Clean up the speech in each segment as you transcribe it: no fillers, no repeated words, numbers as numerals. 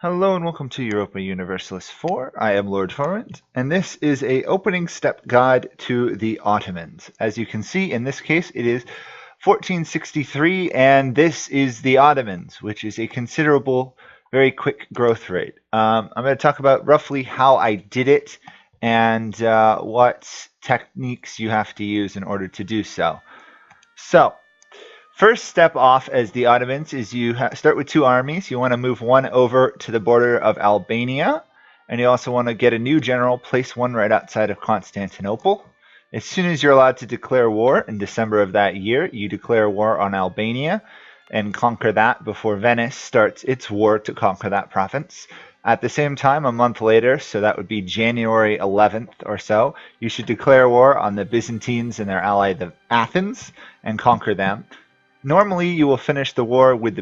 Hello and welcome to Europa Universalis 4. I am Lord Forwind, and this is a opening step guide to the Ottomans. As you can see, in this case, it is 1463, and this is the Ottomans, which is a considerable, very quick growth rate. I'm going to talk about roughly how I did it and what techniques you have to use in order to do so. So, first step off as the Ottomans is you start with two armies. You want to move one over to the border of Albania, and you also want to get a new general, place one right outside of Constantinople. As soon as you're allowed to declare war in December of that year, you declare war on Albania and conquer that before Venice starts its war to conquer that province. At the same time, a month later, so that would be January 11th or so, you should declare war on the Byzantines and their ally, the Athens, and conquer them. Normally, you will finish the war with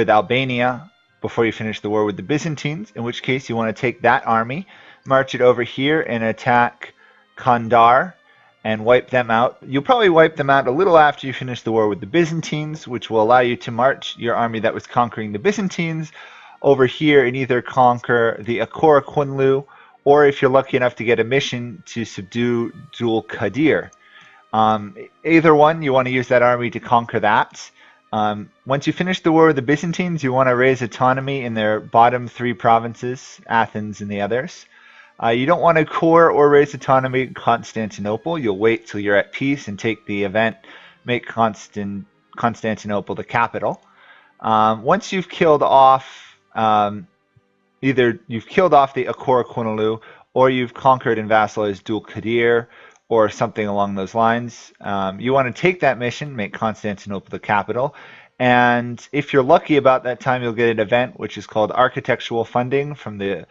Albania before you finish the war with the Byzantines, in which case you want to take that army, march it over here, and attack Kandar and wipe them out. You'll probably wipe them out a little after you finish the war with the Byzantines, which will allow you to march your army that was conquering the Byzantines over here and either conquer the Eu4 or if you're lucky enough to get a mission to subdue Dul Qadir. Either one, you want to use that army to conquer that. Once you finish the war with the Byzantines, you want to raise autonomy in their bottom three provinces, Athens and the others. You don't want to core or raise autonomy in Constantinople. You'll wait till you're at peace and take the event, make Constantinople the capital. Once you've killed off either you've killed off the Eu4 or you've conquered and vassalized Dul Qadir or something along those lines. You want to take that mission, make Constantinople the capital, and if you're lucky about that time, you'll get an event which is called architectural funding from the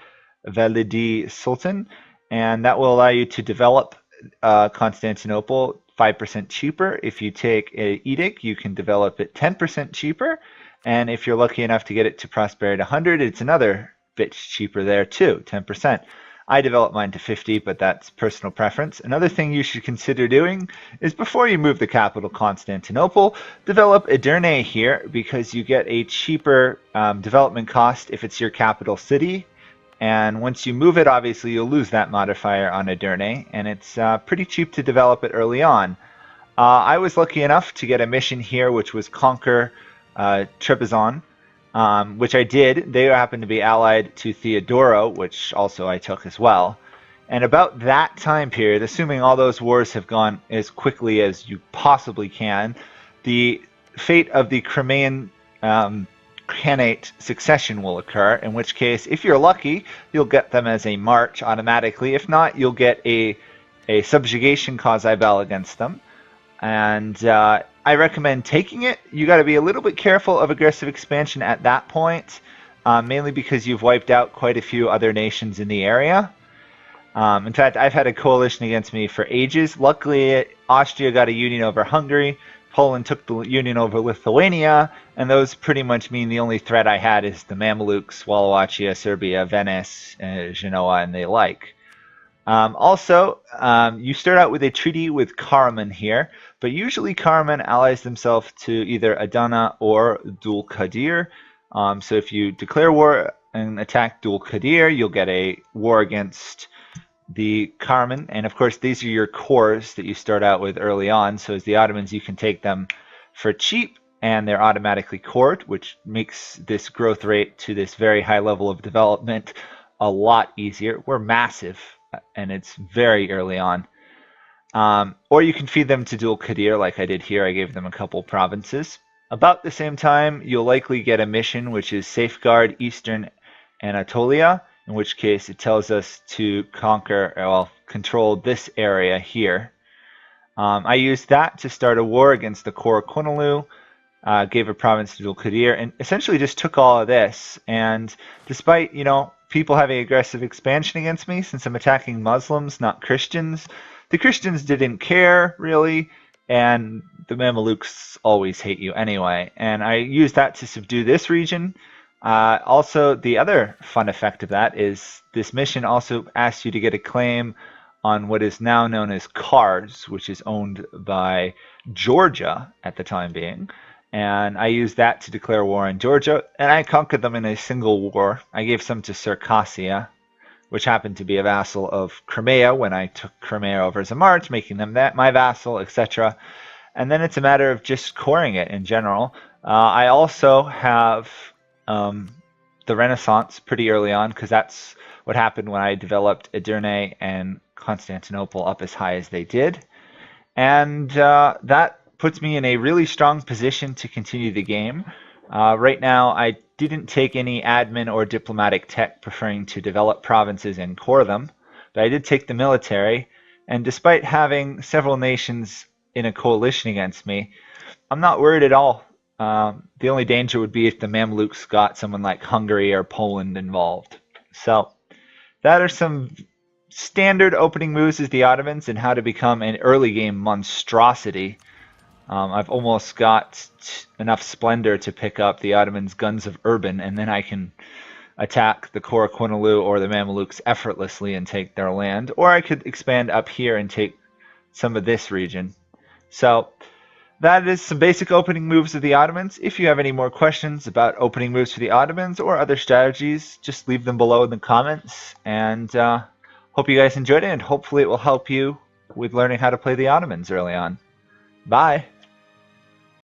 Validi Sultan, and that will allow you to develop Constantinople 5% cheaper. If you take an edict, you can develop it 10% cheaper, and if you're lucky enough to get it to prosperity 100, it's another bit cheaper there too, 10%. I developed mine to 50, but that's personal preference. Another thing you should consider doing is before you move the capital Constantinople, develop Edirne here because you get a cheaper development cost if it's your capital city. And once you move it, obviously you'll lose that modifier on Edirne, and it's pretty cheap to develop it early on. I was lucky enough to get a mission here, which was conquer Trebizond. Which I did. They happen to be allied to Theodoro, which also I took as well. And about that time period, assuming all those wars have gone as quickly as you possibly can, the fate of the Crimean Khanate succession will occur, in which case, if you're lucky, you'll get them as a march automatically. If not, you'll get a subjugation quasi-bell against them. And I recommend taking it. You got to be a little bit careful of aggressive expansion at that point, mainly because you've wiped out quite a few other nations in the area. In fact, I've had a coalition against me for ages. Luckily, Austria got a union over Hungary, Poland took the union over Lithuania, and those pretty much mean the only threat I had is the Mamelukes, Wallachia, Serbia, Venice, Genoa, and the like. You start out with a treaty with Karaman here, but usually Karaman allies themselves to either Adana or Dul Qadir. So if you declare war and attack Dul Qadir, you'll get a war against the Karaman. And of course, these are your cores that you start out with early on. So as the Ottomans, you can take them for cheap, and they're automatically cored, which makes this growth rate to this very high level of development a lot easier. We're massive, and it's very early on. Or you can feed them to Dul Qadir like I did here. I gave them a couple provinces. About the same time, you'll likely get a mission which is Safeguard Eastern Anatolia, in which case it tells us to control this area here. I used that to start a war against the Eu4, gave a province to Dul Qadir, and essentially just took all of this. And despite, people having aggressive expansion against me, since I'm attacking Muslims, not Christians, the Christians didn't care, really, and the Mamelukes always hate you anyway. And I used that to subdue this region. Also, the other fun effect of that is this mission also asks you to get a claim on what is now known as Kars, which is owned by Georgia at the time being. and I used that to declare war on Georgia, and I conquered them in a single war. I gave some to Circassia, which happened to be a vassal of Crimea when I took Crimea over as a march, making them my vassal, etc. And then it's a matter of just coring it in general. I also have the Renaissance pretty early on, because that's what happened when I developed Edirne and Constantinople up as high as they did. And that puts me in a really strong position to continue the game. Right now, I didn't take any admin or diplomatic tech, preferring to develop provinces and core them, but I did take the military, and despite having several nations in a coalition against me, I'm not worried at all. The only danger would be if the Mamluks got someone like Hungary or Poland involved. So that are some standard opening moves as the Ottomans and how to become an early game monstrosity. I've almost got enough splendor to pick up the Ottomans' guns of Urban, and then I can attack the Korokonulu or the Mamelukes effortlessly and take their land. Or I could expand up here and take some of this region. So that is some basic opening moves of the Ottomans. If you have any more questions about opening moves for the Ottomans or other strategies, just leave them below in the comments. And hope you guys enjoyed it, and hopefully it will help you with learning how to play the Ottomans early on. Bye!